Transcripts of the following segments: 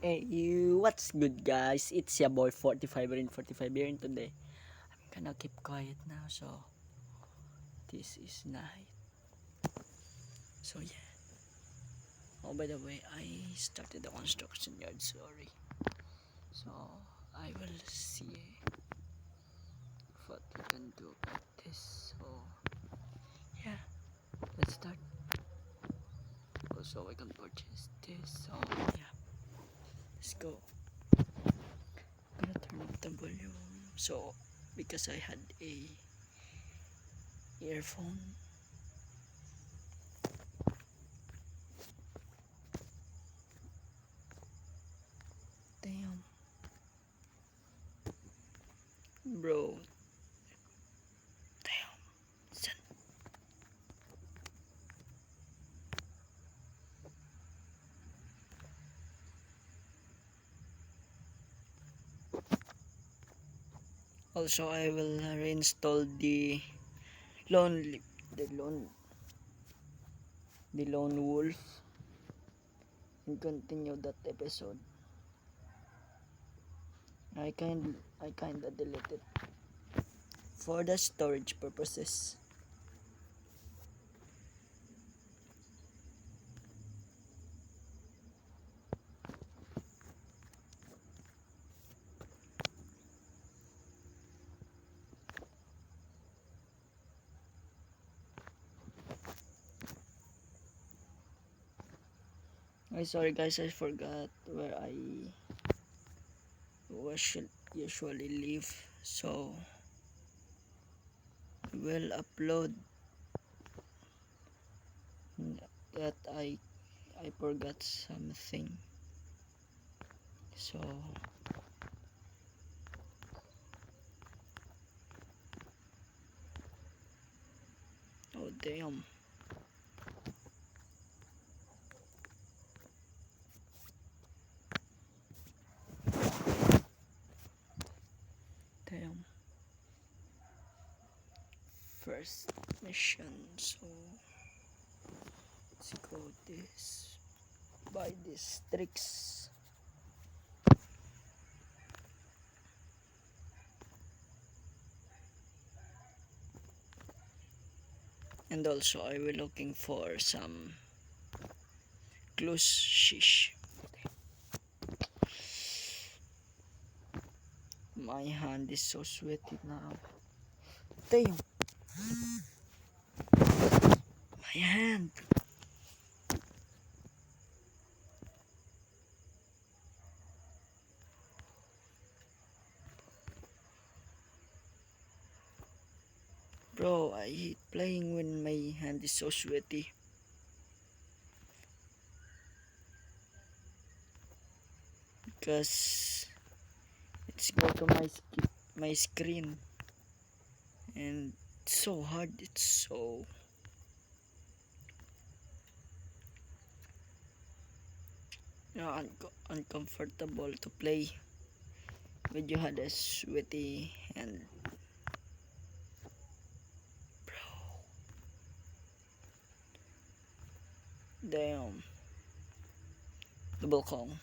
Hey, what's good, guys? It's your boy 45 here in 45 here, and today I'm gonna keep quiet now. So this is night. So yeah. Oh, by the way, I started the construction yard. Sorry. So I will see what we can do at this. So yeah, let's start. Also, I can purchase this. So yeah, let's go. I'm gonna turn up the volume. So because I had a earphone. Damn, bro. Damn. Son. Also, I will reinstall lone the lone the lone wolf and continue that episode. I kinda delete it for the storage purposes. I sorry guys, I forgot where I should usually live. So I will upload that I forgot something. So oh damn. Damn. First mission. So let's go this by districts. And also I will looking for some close shish. My hand is so sweaty now. Damn, my hand. Bro, I hate playing when my hand is so sweaty. Because it's go to my screen. And it's so hard. It's so uncomfortable to play when you had a sweaty hand. Bro, damn. Double Kong.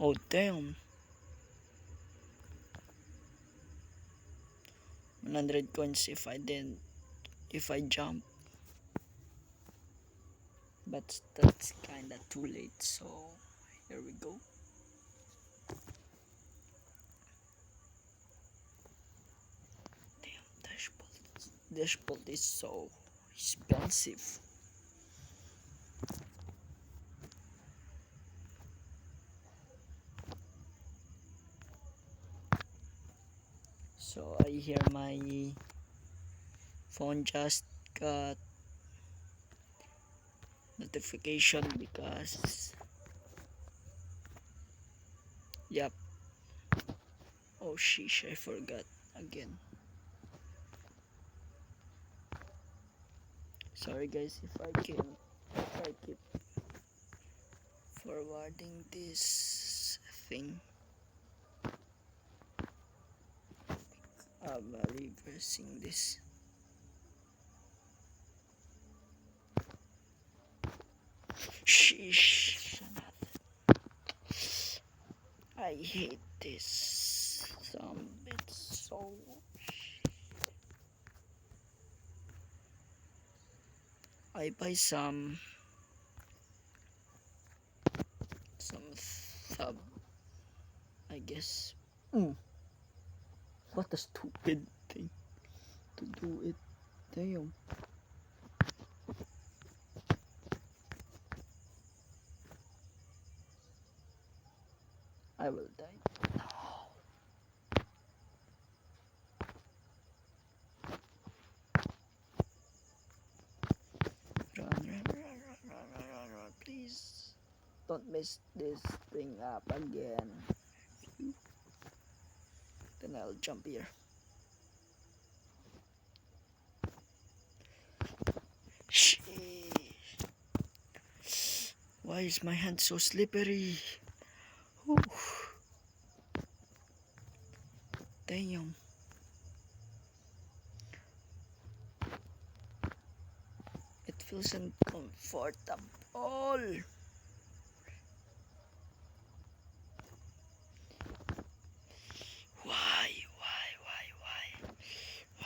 Oh damn. 100 coins if I jump. But that's kinda too late, so here we go. Damn, dashboard is so expensive. So I hear my phone just got notification because yep. Oh sheesh, I forgot again. Sorry guys if I keep forwarding this thing. I'm reversing this. Sheesh. I hate this. It's so. I buy some thub, I guess. What a stupid thing to do it. Damn. I will die. No. Run, please. Don't mess this thing up again. Then I'll jump here. Sheesh. Why is my hand so slippery? Whew. Damn. It feels uncomfortable. Why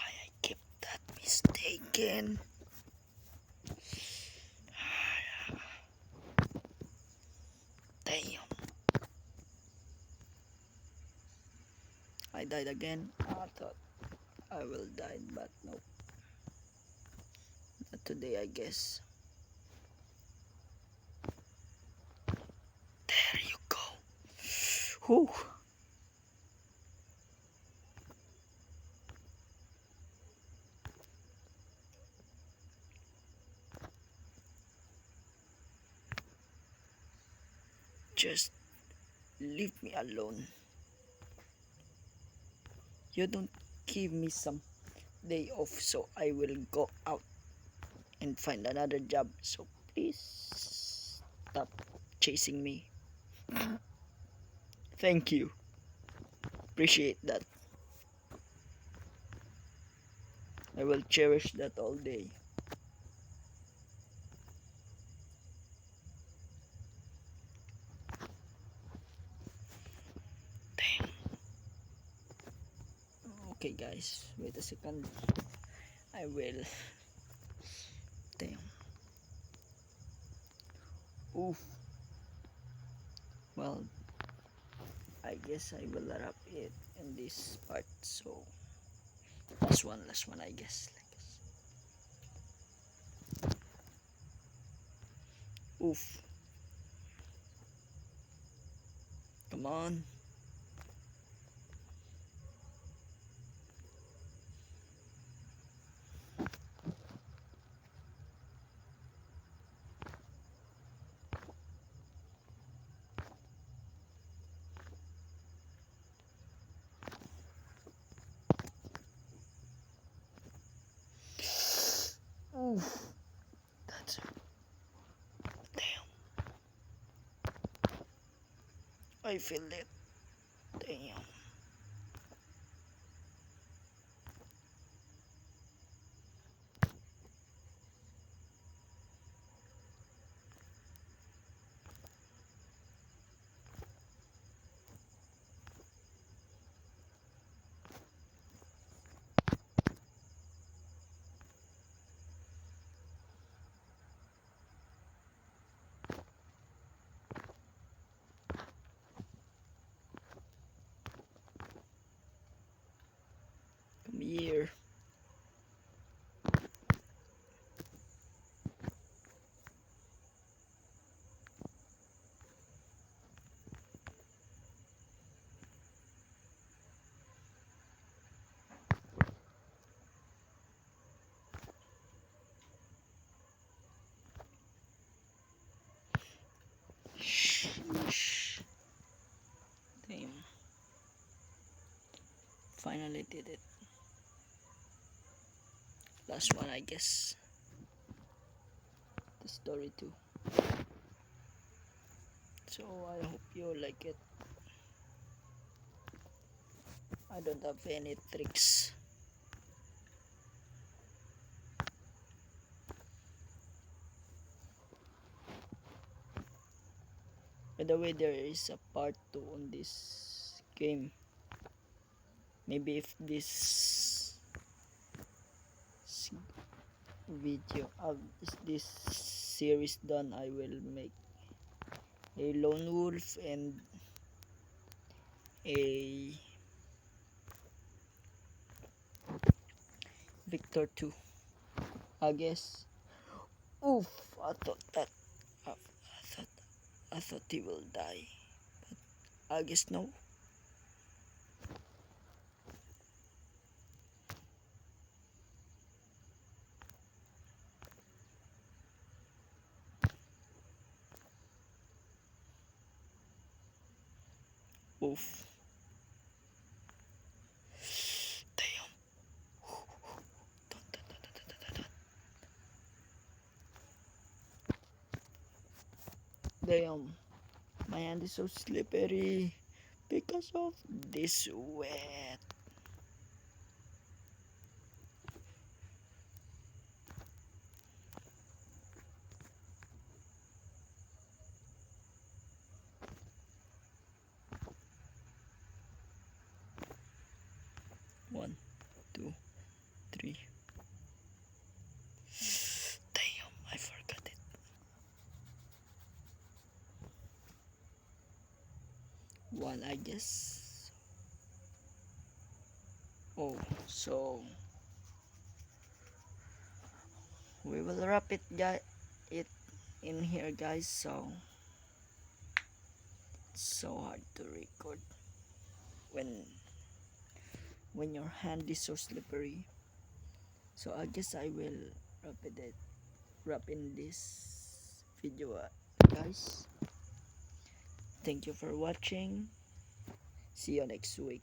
I keep that mistaken? Damn. I died again. I thought I will die, but no. Not today, I guess. There you go. Whew. Just leave me alone. You don't give me some day off, so I will go out and find another job. So please stop chasing me. Thank you. Appreciate that. I will cherish that all day. Damn. Okay guys, wait a second. I will. Damn. Oof. Well, I guess I will wrap it in this part. So last one, I guess. Oof. Come on. Oof. That's damn. I feel it. Damn. Come here. Sheesh. Damn. Finally did it. Last one, I guess. The story too. So I hope you like it. I don't have any tricks. By the way, there is a part 2 on this game. Maybe if this video is this series done, I will make a lone wolf and a Victor 2. I guess. Oof! I thought that. I I thought he will die. I guess no. Oof. Damn. Dun, dun, dun, dun, dun, dun, dun. Damn. My hand is so slippery because of this wet. One, two, three. Damn, I forgot it. One, I guess. Oh, so we will wrap it, it in here, guys. So it's so hard to record when your hand is so slippery. So I guess I will wrap in this video, guys. Thank you for watching. See you next week.